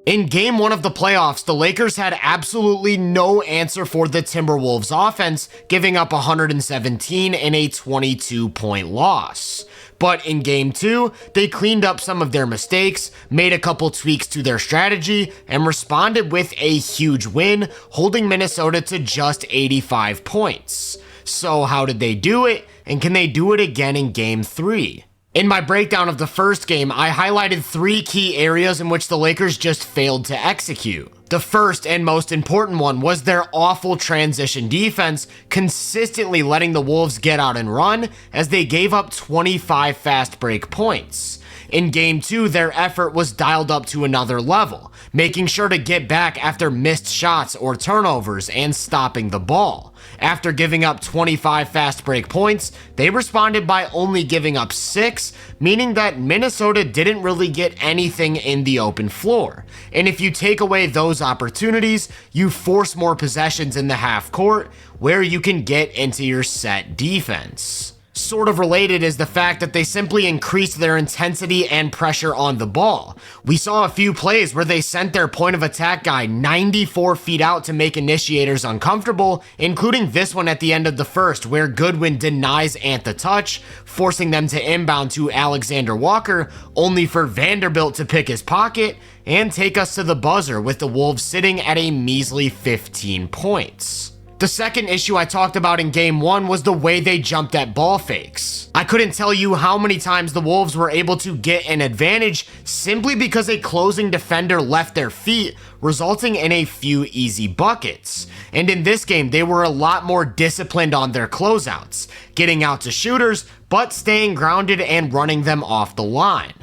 In game 1 of the playoffs, the Lakers had absolutely no answer for the Timberwolves offense, giving up 117 in a 22-point loss. But in game 2, they cleaned up some of their mistakes, made a couple tweaks to their strategy, and responded with a huge win, holding Minnesota to just 85 points. So how did they do it, and can they do it again in game 3? In my breakdown of the first game, I highlighted 3 key areas in which the Lakers just failed to execute. The first and most important one was their awful transition defense, consistently letting the Wolves get out and run as they gave up 25 fast break points. In game 2, their effort was dialed up to another level, making sure to get back after missed shots or turnovers and stopping the ball. After giving up 25 fast break points, they responded by only giving up 6, meaning that Minnesota didn't really get anything in the open floor. And if you take away those opportunities, you force more possessions in the half court where you can get into your set defense. Sort of related is the fact that they simply increased their intensity and pressure on the ball. We saw a few plays where they sent their point of attack guy 94 feet out to make initiators uncomfortable, including this one at the end of the first where Goodwin denies Ant the touch, forcing them to inbound to Alexander Walker, only for Vanderbilt to pick his pocket and take us to the buzzer with the Wolves sitting at a measly 15 points. The second issue I talked about in game 1 was the way they jumped at ball fakes. I couldn't tell you how many times the Wolves were able to get an advantage simply because a closing defender left their feet, resulting in a few easy buckets. And in this game, they were a lot more disciplined on their closeouts, getting out to shooters, but staying grounded and running them off the line.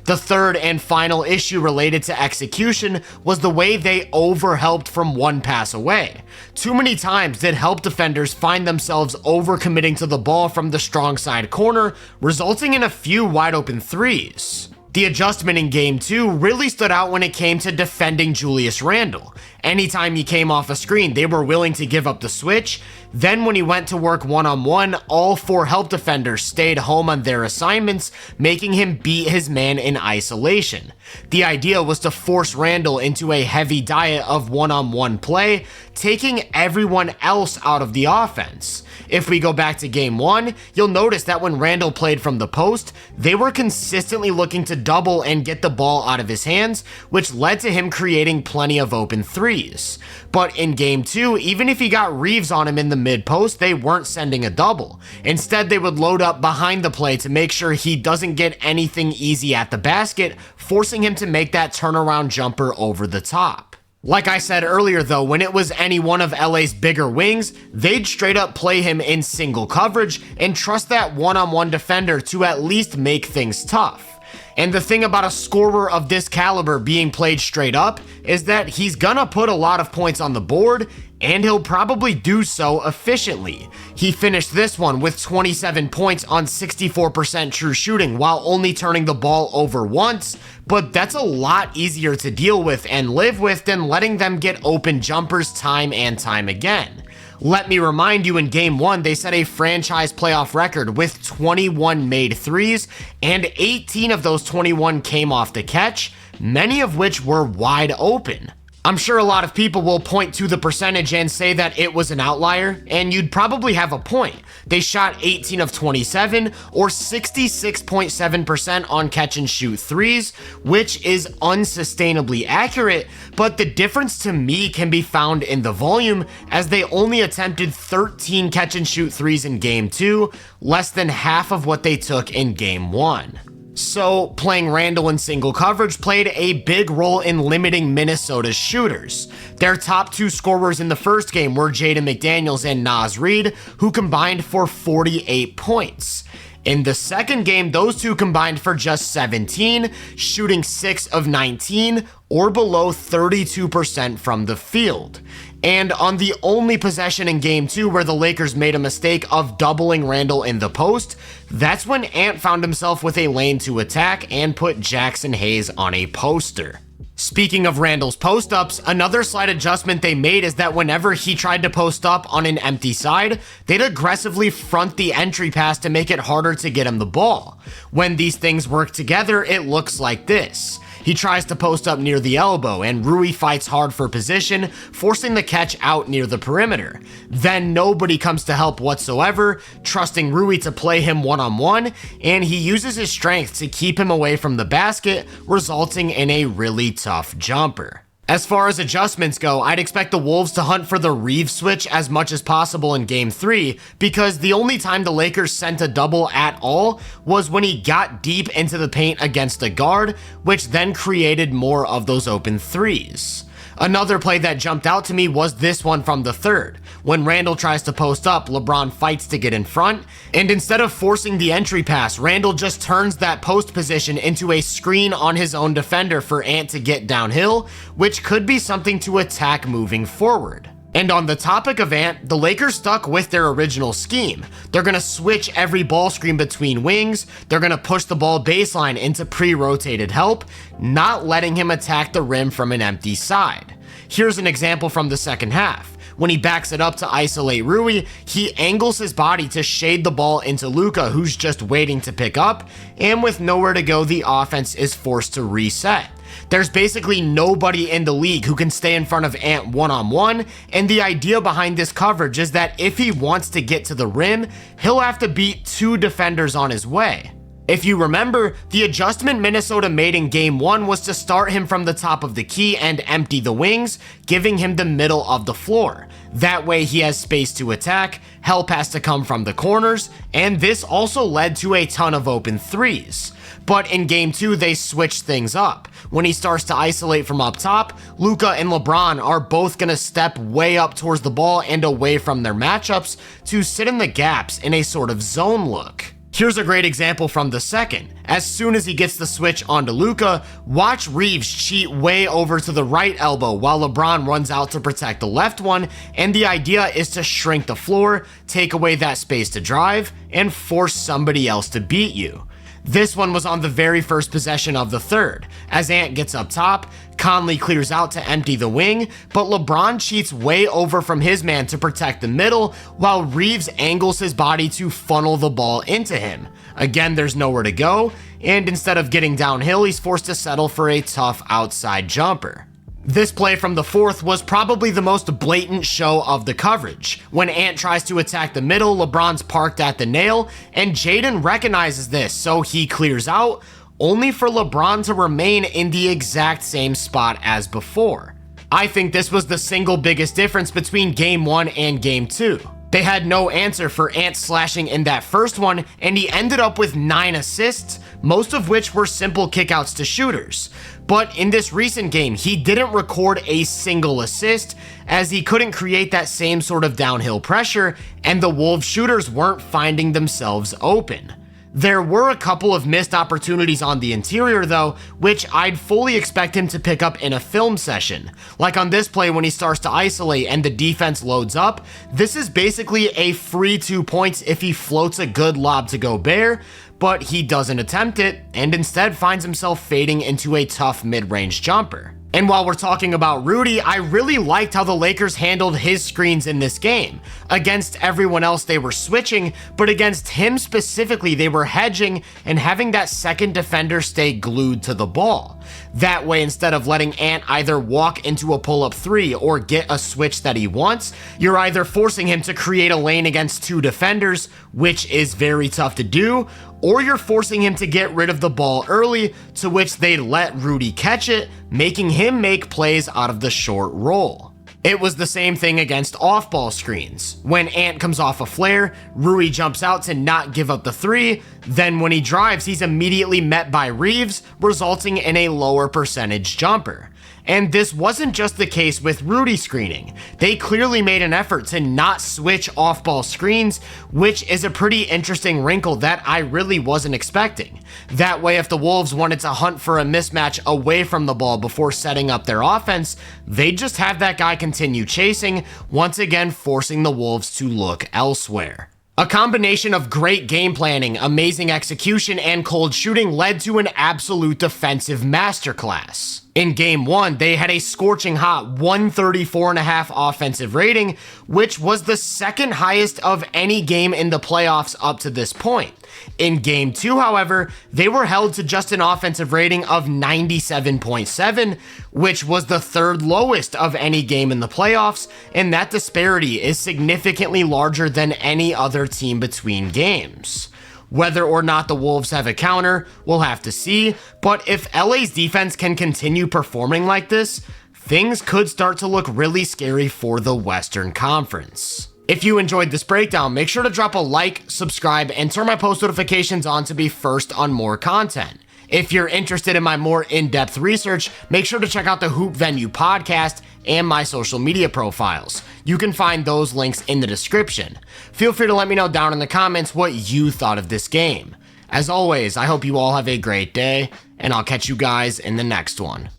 The third and final issue related to execution was the way they overhelped from one pass away. Too many times did help defenders find themselves overcommitting to the ball from the strong side corner, resulting in a few wide open threes. The adjustment in game 2 really stood out when it came to defending Julius Randle. Anytime he came off a screen, they were willing to give up the switch. Then when he went to work one-on-one, all 4 help defenders stayed home on their assignments, making him beat his man in isolation. The idea was to force Randle into a heavy diet of one-on-one play, taking everyone else out of the offense. If we go back to game 1, you'll notice that when Randle played from the post, they were consistently looking to double and get the ball out of his hands, which led to him creating plenty of open threes. But in game 2, even if he got Reeves on him in the mid post, they weren't sending a double. Instead, they would load up behind the play to make sure he doesn't get anything easy at the basket, forcing him to make that turnaround jumper over the top. Like I said earlier though, when it was any one of LA's bigger wings, they'd straight up play him in single coverage and trust that one-on-one defender to at least make things tough. And the thing about a scorer of this caliber being played straight up is that he's gonna put a lot of points on the board, and he'll probably do so efficiently. He finished this one with 27 points on 64% true shooting while only turning the ball over once, but that's a lot easier to deal with and live with than letting them get open jumpers time and time again. Let me remind you, in game 1, they set a franchise playoff record with 21 made threes, and 18 of those 21 came off the catch, many of which were wide open. I'm sure a lot of people will point to the percentage and say that it was an outlier, and you'd probably have a point. They shot 18 of 27, or 66.7% on catch and shoot threes, which is unsustainably accurate, but the difference to me can be found in the volume, as they only attempted 13 catch and shoot threes in game 2, less than half of what they took in game 1. So, playing Randle in single coverage played a big role in limiting Minnesota's shooters. Their top 2 scorers in the first game were Jaden McDaniels and Naz Reid, who combined for 48 points. In the second game, those 2 combined for just 17, shooting 6 of 19, or below 32% from the field. And on the only possession in game 2 where the Lakers made a mistake of doubling Randle in the post, that's when Ant found himself with a lane to attack and put Jackson Hayes on a poster. Speaking of Randle's post-ups, another slight adjustment they made is that whenever he tried to post up on an empty side, they'd aggressively front the entry pass to make it harder to get him the ball. When these things work together, it looks like this. He tries to post up near the elbow, and Rui fights hard for position, forcing the catch out near the perimeter. Then nobody comes to help whatsoever, trusting Rui to play him one-on-one, and he uses his strength to keep him away from the basket, resulting in a really tough jumper. As far as adjustments go, I'd expect the Wolves to hunt for the Reeves switch as much as possible in Game 3, because the only time the Lakers sent a double at all was when he got deep into the paint against a guard, which then created more of those open threes. Another play that jumped out to me was this one from the third. When Randall tries to post up, LeBron fights to get in front, and instead of forcing the entry pass, Randall just turns that post position into a screen on his own defender for Ant to get downhill, which could be something to attack moving forward. And on the topic of Ant, the Lakers stuck with their original scheme. They're going to switch every ball screen between wings, they're going to push the ball baseline into pre-rotated help, not letting him attack the rim from an empty side. Here's an example from the second half. When he backs it up to isolate Rui, he angles his body to shade the ball into Luka, who's just waiting to pick up, and with nowhere to go, the offense is forced to reset. There's basically nobody in the league who can stay in front of Ant one-on-one, and the idea behind this coverage is that if he wants to get to the rim, he'll have to beat two defenders on his way. If you remember, the adjustment Minnesota made in Game 1 was to start him from the top of the key and empty the wings, giving him the middle of the floor. That way he has space to attack, help has to come from the corners, and this also led to a ton of open threes. But in Game 2, they switched things up. When he starts to isolate from up top, Luka and LeBron are both going to step way up towards the ball and away from their matchups to sit in the gaps in a sort of zone look. Here's a great example from the second. As soon as he gets the switch onto Luka, watch Reeves cheat way over to the right elbow while LeBron runs out to protect the left one, and the idea is to shrink the floor, take away that space to drive, and force somebody else to beat you. This one was on the very first possession of the third. As Ant gets up top, Conley clears out to empty the wing, but LeBron cheats way over from his man to protect the middle, while Reeves angles his body to funnel the ball into him. Again, there's nowhere to go, and instead of getting downhill, he's forced to settle for a tough outside jumper. This play from the fourth was probably the most blatant show of the coverage. When Ant tries to attack the middle, LeBron's parked at the nail, and Jaden recognizes this, so he clears out, only for LeBron to remain in the exact same spot as before. I think this was the single biggest difference between Game 1 and Game 2. They had no answer for Ant slashing in that first one, and he ended up with 9 assists, most of which were simple kickouts to shooters. But in this recent game, he didn't record a single assist, as he couldn't create that same sort of downhill pressure, and the Wolves shooters weren't finding themselves open. There were a couple of missed opportunities on the interior though, which I'd fully expect him to pick up in a film session. Like on this play when he starts to isolate and the defense loads up, this is basically a free 2 points if he floats a good lob to Gobert, but he doesn't attempt it and instead finds himself fading into a tough mid-range jumper. And while we're talking about Rudy, I really liked how the Lakers handled his screens in this game. Against everyone else, they were switching, but against him specifically, they were hedging and having that second defender stay glued to the ball. That way, instead of letting Ant either walk into a pull-up three or get a switch that he wants, you're either forcing him to create a lane against two defenders, which is very tough to do, or you're forcing him to get rid of the ball early, to which they let Rudy catch it, making him make plays out of the short roll. It was the same thing against off-ball screens. When Ant comes off a flare, Rui jumps out to not give up the three, then when he drives, he's immediately met by Reeves, resulting in a lower percentage jumper. And this wasn't just the case with Rudy screening. They clearly made an effort to not switch off-ball screens, which is a pretty interesting wrinkle that I really wasn't expecting. That way, if the Wolves wanted to hunt for a mismatch away from the ball before setting up their offense, they'd just have that guy continue chasing, once again forcing the Wolves to look elsewhere. A combination of great game planning, amazing execution, and cold shooting led to an absolute defensive masterclass. In game 1, they had a scorching hot 134.5 offensive rating, which was the second highest of any game in the playoffs up to this point. In game 2, however, they were held to just an offensive rating of 97.7, which was the third lowest of any game in the playoffs, and that disparity is significantly larger than any other team between games. Whether or not the Wolves have a counter, we'll have to see, but if LA's defense can continue performing like this, things could start to look really scary for the Western Conference. If you enjoyed this breakdown, make sure to drop a like, subscribe, and turn my post notifications on to be first on more content. If you're interested in my more in-depth research, make sure to check out the Hoop Venue podcast and my social media profiles. You can find those links in the description. Feel free to let me know down in the comments what you thought of this game. As always, I hope you all have a great day, and I'll catch you guys in the next one.